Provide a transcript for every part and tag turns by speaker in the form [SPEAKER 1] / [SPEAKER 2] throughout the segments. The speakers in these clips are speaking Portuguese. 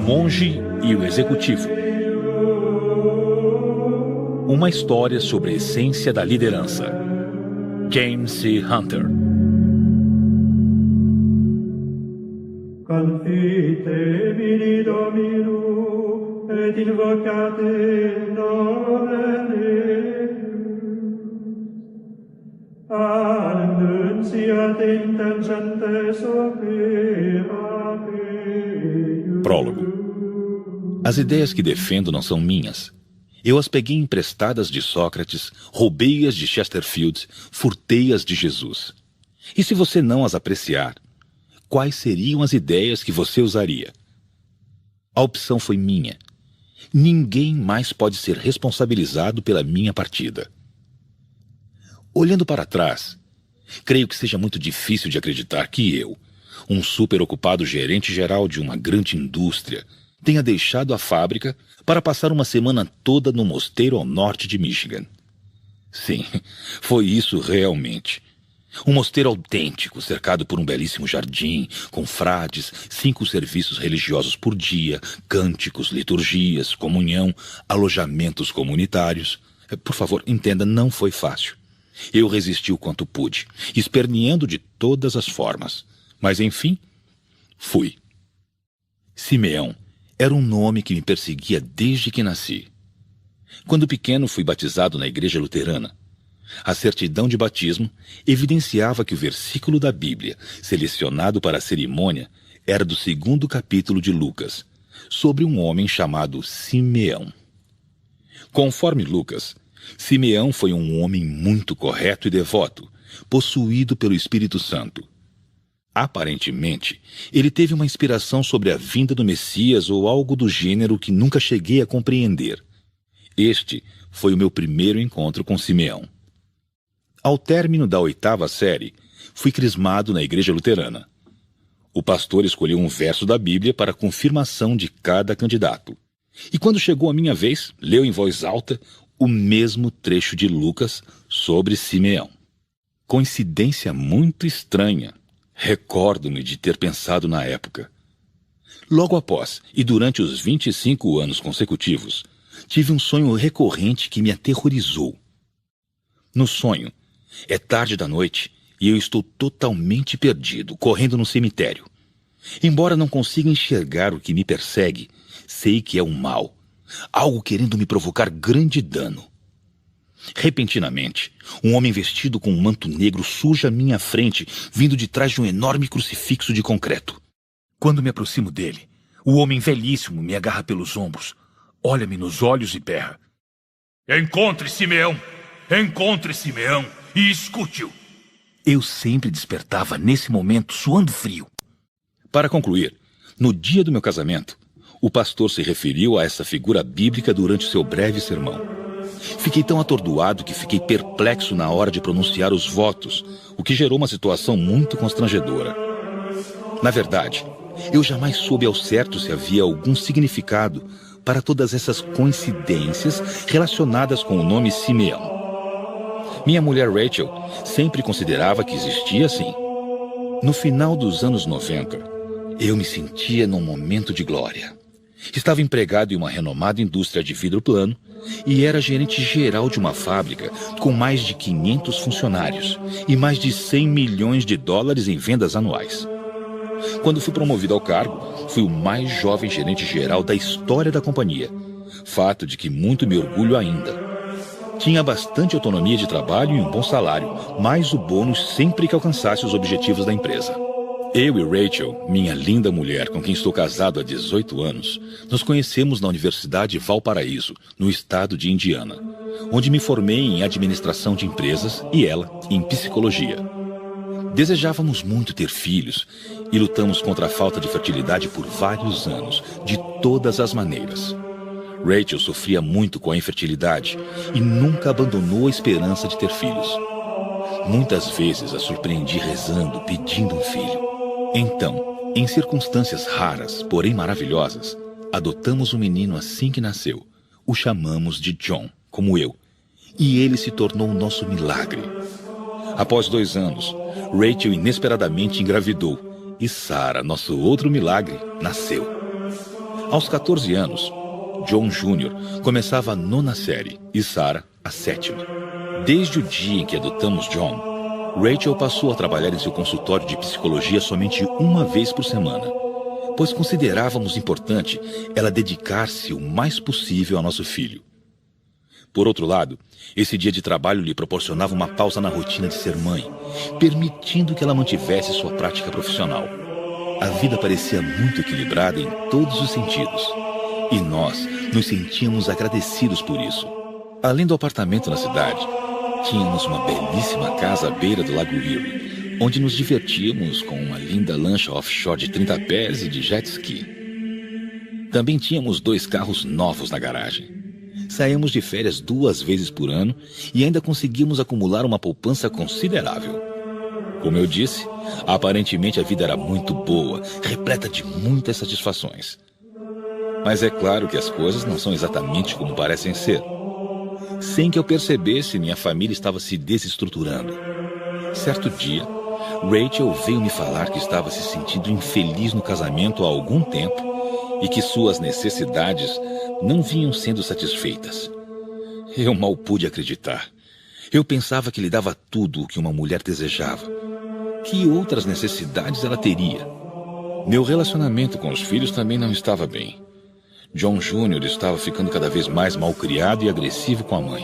[SPEAKER 1] monge e o executivo. Uma história sobre a essência da liderança. James C. Hunter.
[SPEAKER 2] Confite vini Domino et invocate nomen Deus. Annunciate intangentes opera Deus.
[SPEAKER 1] Prólogo. As ideias que defendo não são minhas. Eu as peguei emprestadas de Sócrates, roubei-as de Chesterfield, furtei-as de Jesus. E se você não as apreciar, quais seriam as ideias que você usaria? A opção foi minha. Ninguém mais pode ser responsabilizado pela minha partida. Olhando para trás, creio que seja muito difícil de acreditar que eu, um superocupado gerente-geral de uma grande indústria, tenha deixado a fábrica para passar uma semana toda no mosteiro ao norte de Michigan. Sim, foi isso realmente. Um mosteiro autêntico, cercado por um belíssimo jardim, com frades, 5 serviços religiosos por dia, cânticos, liturgias, comunhão, alojamentos comunitários. Por favor, entenda, não foi fácil. Eu resisti o quanto pude, esperneando de todas as formas. Mas, enfim, fui. Simeão era um nome que me perseguia desde que nasci. Quando pequeno, fui batizado na igreja luterana. A certidão de batismo evidenciava que o versículo da Bíblia, selecionado para a cerimônia, era do 2º capítulo de Lucas, sobre um homem chamado Simeão. Conforme Lucas, Simeão foi um homem muito correto e devoto, possuído pelo Espírito Santo. Aparentemente, ele teve uma inspiração sobre a vinda do Messias ou algo do gênero que nunca cheguei a compreender. Este foi o meu primeiro encontro com Simeão. Ao término da 8ª série, fui crismado na igreja luterana. O pastor escolheu um verso da Bíblia para a confirmação de cada candidato. E quando chegou a minha vez, leu em voz alta o mesmo trecho de Lucas sobre Simeão. Coincidência muito estranha. Recordo-me de ter pensado na época. Logo após, e durante os 25 anos consecutivos, tive um sonho recorrente que me aterrorizou. No sonho, é tarde da noite e eu estou totalmente perdido, correndo no cemitério. Embora não consiga enxergar o que me persegue, sei que é um mal, algo querendo me provocar grande dano. Repentinamente, um homem vestido com um manto negro surge à minha frente, vindo de trás de um enorme crucifixo de concreto. Quando me aproximo dele, o homem velhíssimo me agarra pelos ombros, olha-me nos olhos e berra: Encontre Simeão e escute-o. Eu sempre despertava nesse momento suando frio. Para concluir, no dia do meu casamento, o pastor se referiu a essa figura bíblica durante seu breve sermão. Fiquei tão atordoado que fiquei perplexo na hora de pronunciar os votos, o que gerou uma situação muito constrangedora. Na verdade, eu jamais soube ao certo se havia algum significado para todas essas coincidências relacionadas com o nome Simeão. Minha mulher Rachel sempre considerava que existia sim. No final dos anos 90, eu me sentia num momento de glória. Estava empregado em uma renomada indústria de vidro plano e era gerente geral de uma fábrica com mais de 500 funcionários e mais de 100 milhões de dólares em vendas anuais. Quando fui promovido ao cargo, fui o mais jovem gerente geral da história da companhia, fato de que muito me orgulho ainda. Tinha bastante autonomia de trabalho e um bom salário, mais o bônus sempre que alcançasse os objetivos da empresa. Eu e Rachel, minha linda mulher com quem estou casado há 18 anos, nos conhecemos na Universidade Valparaíso, no estado de Indiana, onde me formei em administração de empresas e ela em psicologia. Desejávamos muito ter filhos e lutamos contra a falta de fertilidade por vários anos, de todas as maneiras. Rachel sofria muito com a infertilidade e nunca abandonou a esperança de ter filhos. Muitas vezes a surpreendi rezando, pedindo um filho. Então, em circunstâncias raras, porém maravilhosas, adotamos um menino assim que nasceu. O chamamos de John, como eu, e ele se tornou o nosso milagre. Após 2 anos, Rachel inesperadamente engravidou e Sarah, nosso outro milagre, nasceu. Aos 14 anos, John Jr. começava a 9ª série e Sarah a 7ª. Desde o dia em que adotamos John, Rachel passou a trabalhar em seu consultório de psicologia somente uma vez por semana, pois considerávamos importante ela dedicar-se o mais possível ao nosso filho. Por outro lado, esse dia de trabalho lhe proporcionava uma pausa na rotina de ser mãe, permitindo que ela mantivesse sua prática profissional. A vida parecia muito equilibrada em todos os sentidos, e nós nos sentíamos agradecidos por isso. Além do apartamento na cidade, tínhamos uma belíssima casa à beira do Lago Erie, onde nos divertíamos com uma linda lancha offshore de 30 pés e de jet ski. Também tínhamos 2 carros novos na garagem. Saíamos de férias 2 vezes por ano e ainda conseguimos acumular uma poupança considerável. Como eu disse, aparentemente a vida era muito boa, repleta de muitas satisfações. Mas é claro que as coisas não são exatamente como parecem ser. Sem que eu percebesse, minha família estava se desestruturando. Certo dia, Rachel veio me falar que estava se sentindo infeliz no casamento há algum tempo e que suas necessidades não vinham sendo satisfeitas. Eu mal pude acreditar. Eu pensava que lhe dava tudo o que uma mulher desejava. Que outras necessidades ela teria? Meu relacionamento com os filhos também não estava bem. John Jr. estava ficando cada vez mais malcriado e agressivo com a mãe.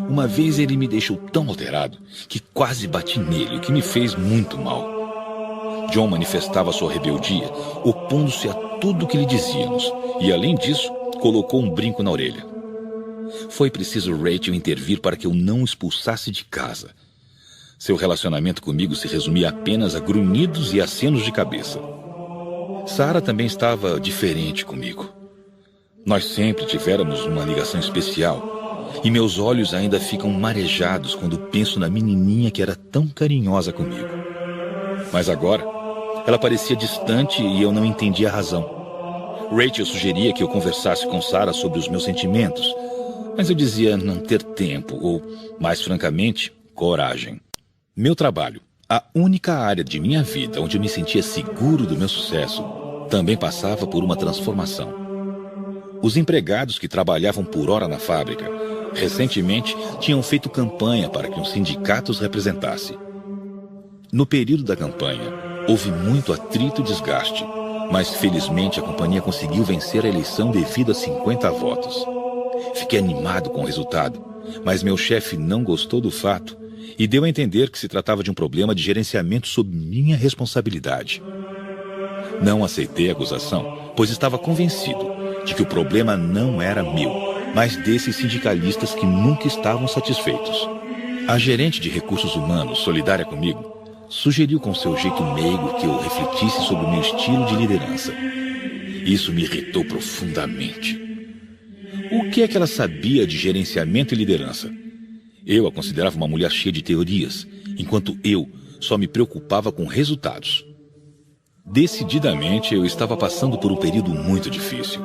[SPEAKER 1] Uma vez ele me deixou tão alterado que quase bati nele, o que me fez muito mal. John manifestava sua rebeldia, opondo-se a tudo o que lhe dizíamos, e além disso, colocou um brinco na orelha. Foi preciso Rachel intervir para que eu não o expulsasse de casa. Seu relacionamento comigo se resumia apenas a grunhidos e acenos de cabeça. Sarah também estava diferente comigo. Nós sempre tivéramos uma ligação especial, e meus olhos ainda ficam marejados quando penso na menininha que era tão carinhosa comigo. Mas agora, ela parecia distante e eu não entendia a razão. Rachel sugeria que eu conversasse com Sarah sobre os meus sentimentos, mas eu dizia não ter tempo, ou, mais francamente, coragem. Meu trabalho, a única área de minha vida onde eu me sentia seguro do meu sucesso, também passava por uma transformação. Os empregados que trabalhavam por hora na fábrica, recentemente tinham feito campanha para que um sindicato os representasse. No período da campanha, houve muito atrito e desgaste, mas felizmente a companhia conseguiu vencer a eleição devido a 50 votos. Fiquei animado com o resultado, mas meu chefe não gostou do fato e deu a entender que se tratava de um problema de gerenciamento sob minha responsabilidade. Não aceitei a acusação, pois estava convencido de que o problema não era meu, mas desses sindicalistas que nunca estavam satisfeitos. A gerente de recursos humanos, solidária comigo, sugeriu com seu jeito meigo que eu refletisse sobre o meu estilo de liderança. Isso me irritou profundamente. O que é que ela sabia de gerenciamento e liderança? Eu a considerava uma mulher cheia de teorias, enquanto eu só me preocupava com resultados. Decididamente, eu estava passando por um período muito difícil.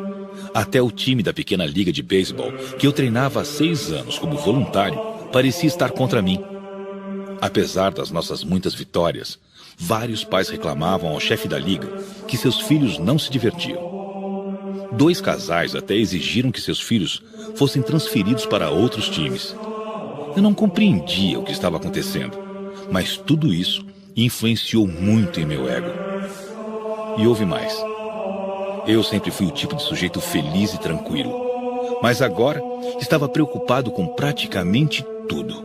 [SPEAKER 1] Até o time da pequena liga de beisebol, que eu treinava há 6 anos como voluntário, parecia estar contra mim. Apesar das nossas muitas vitórias, vários pais reclamavam ao chefe da liga que seus filhos não se divertiam. 2 casais até exigiram que seus filhos fossem transferidos para outros times. Eu não compreendia o que estava acontecendo, mas tudo isso influenciou muito em meu ego. E houve mais. Eu sempre fui o tipo de sujeito feliz e tranquilo, mas agora estava preocupado com praticamente tudo.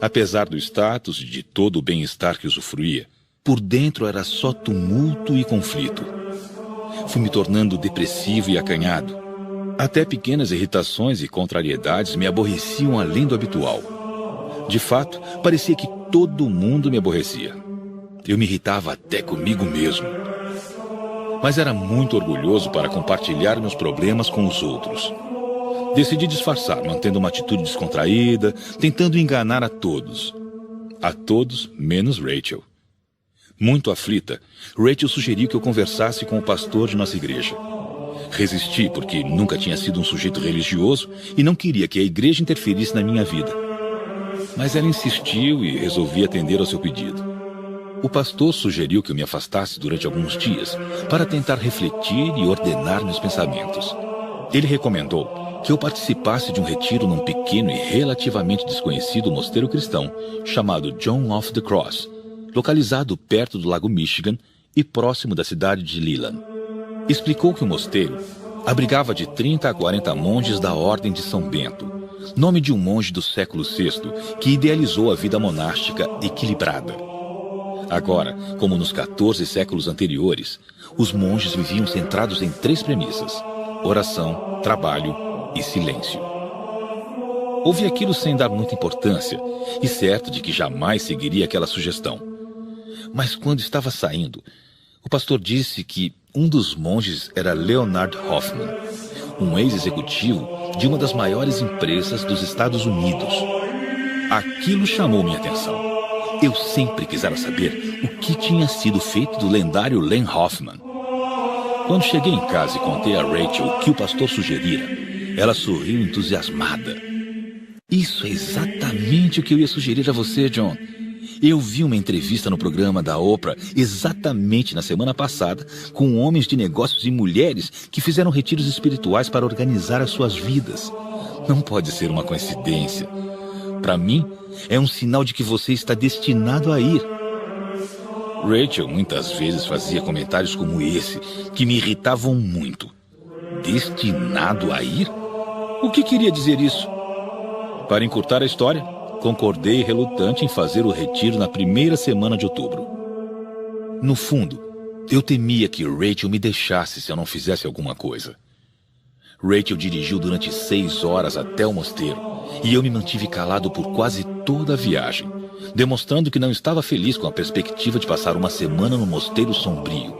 [SPEAKER 1] Apesar do status e de todo o bem-estar que usufruía, por dentro era só tumulto e conflito. Fui me tornando depressivo e acanhado. Até pequenas irritações e contrariedades me aborreciam além do habitual. De fato, parecia que todo mundo me aborrecia. Eu me irritava até comigo mesmo. Mas era muito orgulhoso para compartilhar meus problemas com os outros. Decidi disfarçar, mantendo uma atitude descontraída, tentando enganar a todos. A todos, menos Rachel. Muito aflita, Rachel sugeriu que eu conversasse com o pastor de nossa igreja. Resisti porque nunca tinha sido um sujeito religioso e não queria que a igreja interferisse na minha vida. Mas ela insistiu e resolvi atender ao seu pedido. O pastor sugeriu que eu me afastasse durante alguns dias para tentar refletir e ordenar meus pensamentos. Ele recomendou que eu participasse de um retiro num pequeno e relativamente desconhecido mosteiro cristão chamado John of the Cross, localizado perto do Lago Michigan e próximo da cidade de Leland. Explicou que o mosteiro abrigava de 30 a 40 monges da Ordem de São Bento, nome de um monge do século VI que idealizou a vida monástica equilibrada. Agora, como nos 14 séculos anteriores, os monges viviam centrados em 3 premissas: oração, trabalho e silêncio. Ouvi aquilo sem dar muita importância e certo de que jamais seguiria aquela sugestão. Mas quando estava saindo, o pastor disse que um dos monges era Leonard Hoffman, um ex-executivo de uma das maiores empresas dos Estados Unidos. Aquilo chamou minha atenção. Eu sempre quisera saber o que tinha sido feito do lendário Len Hoffman. Quando cheguei em casa e contei a Rachel o que o pastor sugerira, ela sorriu entusiasmada. Isso é exatamente o que eu ia sugerir a você, John. Eu vi uma entrevista no programa da Oprah exatamente na semana passada com homens de negócios e mulheres que fizeram retiros espirituais para organizar as suas vidas. Não pode ser uma coincidência. Para mim, é um sinal de que você está destinado a ir. Rachel muitas vezes fazia comentários como esse, que me irritavam muito. Destinado a ir? O que queria dizer isso? Para encurtar a história, concordei relutante em fazer o retiro na primeira semana de outubro. No fundo, eu temia que Rachel me deixasse se eu não fizesse alguma coisa. Rachel dirigiu durante 6 horas até o mosteiro e eu me mantive calado por quase toda a viagem, demonstrando que não estava feliz com a perspectiva de passar uma semana no mosteiro sombrio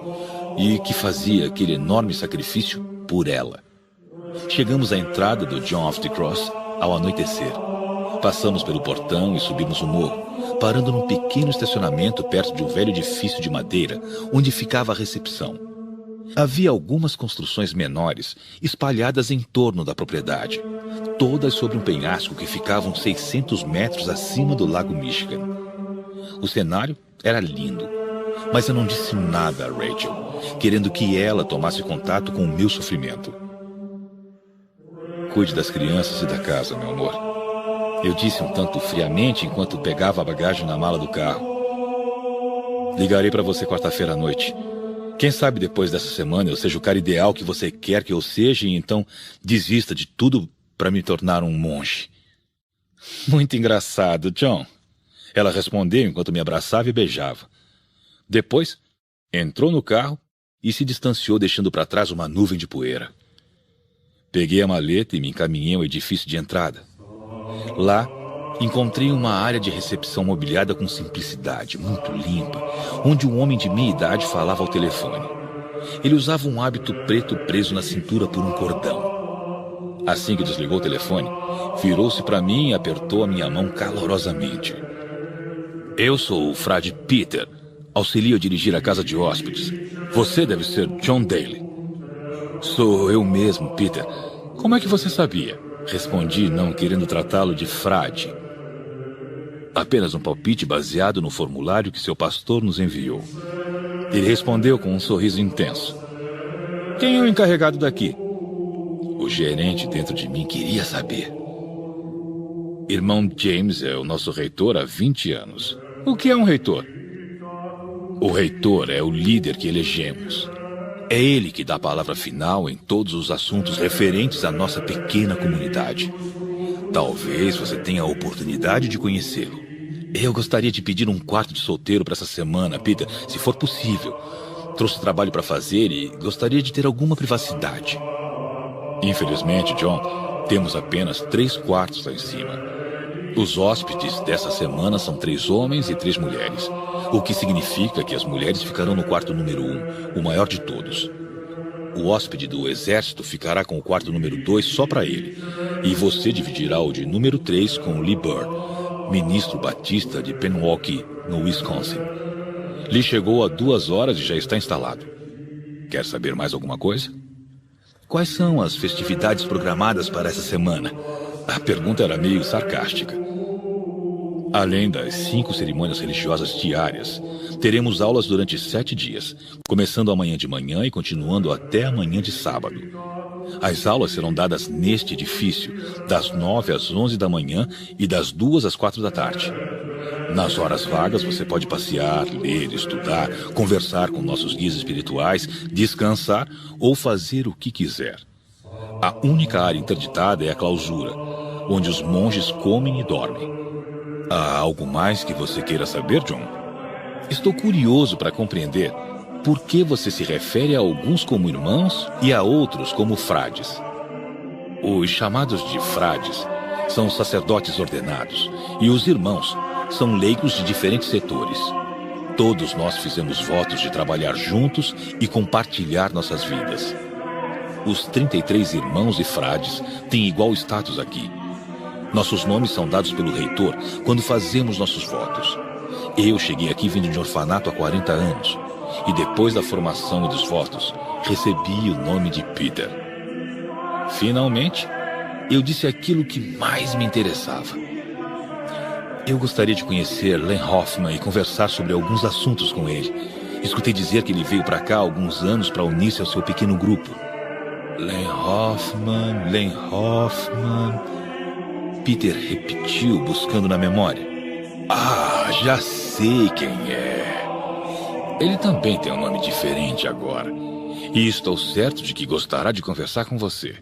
[SPEAKER 1] e que fazia aquele enorme sacrifício por ela. Chegamos à entrada do John of the Cross ao anoitecer. Passamos pelo portão e subimos o morro, parando num pequeno estacionamento perto de um velho edifício de madeira onde ficava a recepção. Havia algumas construções menores espalhadas em torno da propriedade, todas sobre um penhasco que ficavam 600 metros acima do Lago Michigan. O cenário era lindo, mas eu não disse nada a Rachel, querendo que ela tomasse contato com o meu sofrimento. Cuide das crianças e da casa, meu amor. Eu disse um tanto friamente enquanto pegava a bagagem na mala do carro. Ligarei para você quarta-feira à noite. Quem sabe depois dessa semana eu seja o cara ideal que você quer que eu seja e então desista de tudo para me tornar um monge. Muito engraçado, John. Ela respondeu enquanto me abraçava e beijava. Depois, entrou no carro e se distanciou deixando para trás uma nuvem de poeira. Peguei a maleta e me encaminhei ao edifício de entrada. Lá, encontrei uma área de recepção mobiliada com simplicidade, muito limpa, onde um homem de minha idade falava ao telefone. Ele usava um hábito preto preso na cintura por um cordão. Assim que desligou o telefone, virou-se para mim e apertou a minha mão calorosamente. Eu sou o frade Peter, auxilio a dirigir a casa de hóspedes. Você deve ser John Daly. Sou eu mesmo, Peter. Como é que você sabia? Respondi, não querendo tratá-lo de frade. Apenas um palpite baseado no formulário que seu pastor nos enviou. Ele respondeu com um sorriso intenso. Quem é o encarregado daqui? O gerente dentro de mim queria saber. Irmão James é o nosso reitor há 20 anos. O que é um reitor? O reitor é o líder que elegemos. É ele que dá a palavra final em todos os assuntos referentes à nossa pequena comunidade. Talvez você tenha a oportunidade de conhecê-lo. Eu gostaria de pedir um quarto de solteiro para essa semana, Peter, se for possível. Trouxe trabalho para fazer e gostaria de ter alguma privacidade. Infelizmente, John, temos apenas 3 quartos lá em cima. Os hóspedes dessa semana são 3 homens e 3 mulheres. O que significa que as mulheres ficarão no quarto número 1, o maior de todos. O hóspede do exército ficará com o quarto número 2 só para ele. E você dividirá o de número 3 com Lee Burr, ministro batista de Pewaukee, no Wisconsin. Lee chegou há 2 horas e já está instalado. Quer saber mais alguma coisa? Quais são as festividades programadas para essa semana? A pergunta era meio sarcástica. Além das 5 cerimônias religiosas diárias, teremos aulas durante 7 dias, começando amanhã de manhã e continuando até amanhã de sábado. As aulas serão dadas neste edifício, das 9 às 11 da manhã e das 2 às 4 da tarde. Nas horas vagas, você pode passear, ler, estudar, conversar com nossos guias espirituais, descansar ou fazer o que quiser. A única área interditada é a clausura, onde os monges comem e dormem. Há algo mais que você queira saber, John? Estou curioso para compreender por que você se refere a alguns como irmãos e a outros como frades. Os chamados de frades são sacerdotes ordenados e os irmãos são leigos de diferentes setores. Todos nós fizemos votos de trabalhar juntos e compartilhar nossas vidas. Os 33 irmãos e frades têm igual status aqui. Nossos nomes são dados pelo reitor quando fazemos nossos votos. Eu cheguei aqui vindo de um orfanato há 40 anos. E depois da formação e dos votos, recebi o nome de Peter. Finalmente, eu disse aquilo que mais me interessava. Eu gostaria de conhecer Len Hoffman e conversar sobre alguns assuntos com ele. Escutei dizer que ele veio para cá há alguns anos para unir-se ao seu pequeno grupo. Len Hoffman... Peter repetiu, buscando na memória. Ah, já sei quem é. Ele também tem um nome diferente agora. E estou certo de que gostará de conversar com você.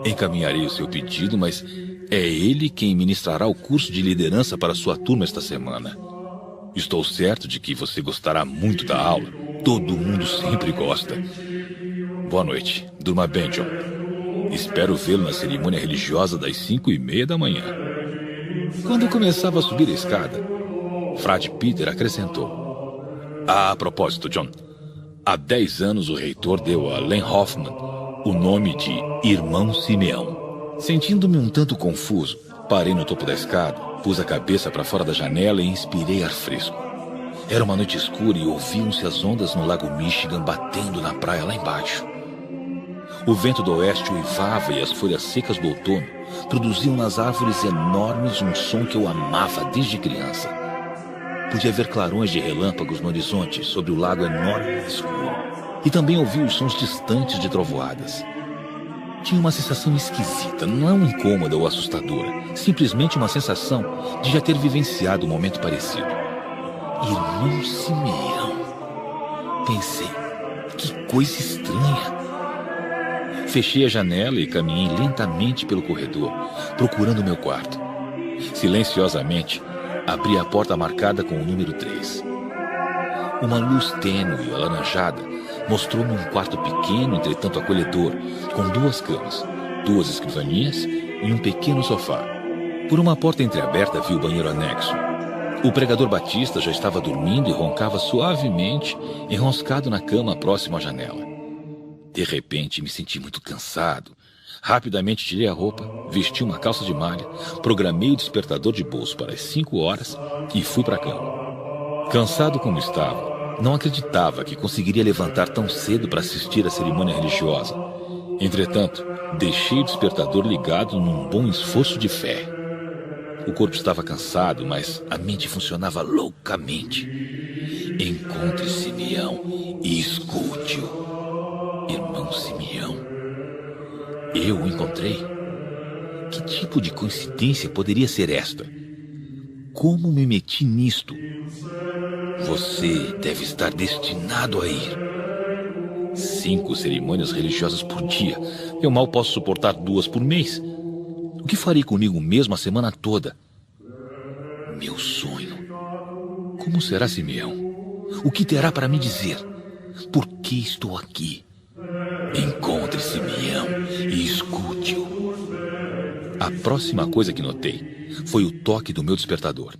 [SPEAKER 1] Encaminharei o seu pedido, mas é ele quem ministrará o curso de liderança para sua turma esta semana. Estou certo de que você gostará muito da aula. Todo mundo sempre gosta. Boa noite. Durma bem, John. Espero vê-lo na cerimônia religiosa das 5:30 da manhã. Quando começava a subir a escada, Frade Peter acrescentou. A propósito, John, há 10 anos o reitor deu a Len Hoffman o nome de Irmão Simeão. Sentindo-me um tanto confuso, parei no topo da escada, pus a cabeça para fora da janela e inspirei ar fresco. Era uma noite escura e ouviam-se as ondas no lago Michigan batendo na praia lá embaixo. O vento do oeste uivava e as folhas secas do outono produziam nas árvores enormes um som que eu amava desde criança. Podia ver clarões de relâmpagos no horizonte sobre o lago enorme e escuro. E também ouvi os sons distantes de trovoadas. Tinha uma sensação esquisita, não incômoda ou assustadora. Simplesmente uma sensação de já ter vivenciado um momento parecido. Irmão Simeão. Pensei, que coisa estranha. Fechei a janela e caminhei lentamente pelo corredor, procurando meu quarto. Silenciosamente, abri a porta marcada com o número 3. Uma luz tênue e alaranjada mostrou-me um quarto pequeno, entretanto acolhedor, com 2 camas, 2 escrivaninhas e um pequeno sofá. Por uma porta entreaberta vi o banheiro anexo. O pregador Batista já estava dormindo e roncava suavemente, enroscado na cama próximo à janela. De repente, me senti muito cansado. Rapidamente tirei a roupa, vesti uma calça de malha, programei o despertador de bolso para as 5 horas e fui para a cama. Cansado como estava, não acreditava que conseguiria levantar tão cedo para assistir à cerimônia religiosa. Entretanto, deixei o despertador ligado num bom esforço de fé. O corpo estava cansado, mas a mente funcionava loucamente. Encontre Simeão e escute-o. Irmão Simeão. Eu o encontrei? Que tipo de coincidência poderia ser esta? Como me meti nisto? Você deve estar destinado a ir. 5 cerimônias religiosas por dia. Eu mal posso suportar 2 por mês. O que farei comigo mesmo a semana toda? Meu sonho. Como será Simeão? O que terá para me dizer? Por que estou aqui? Encontre Simeão e escute-o. A próxima coisa que notei foi o toque do meu despertador.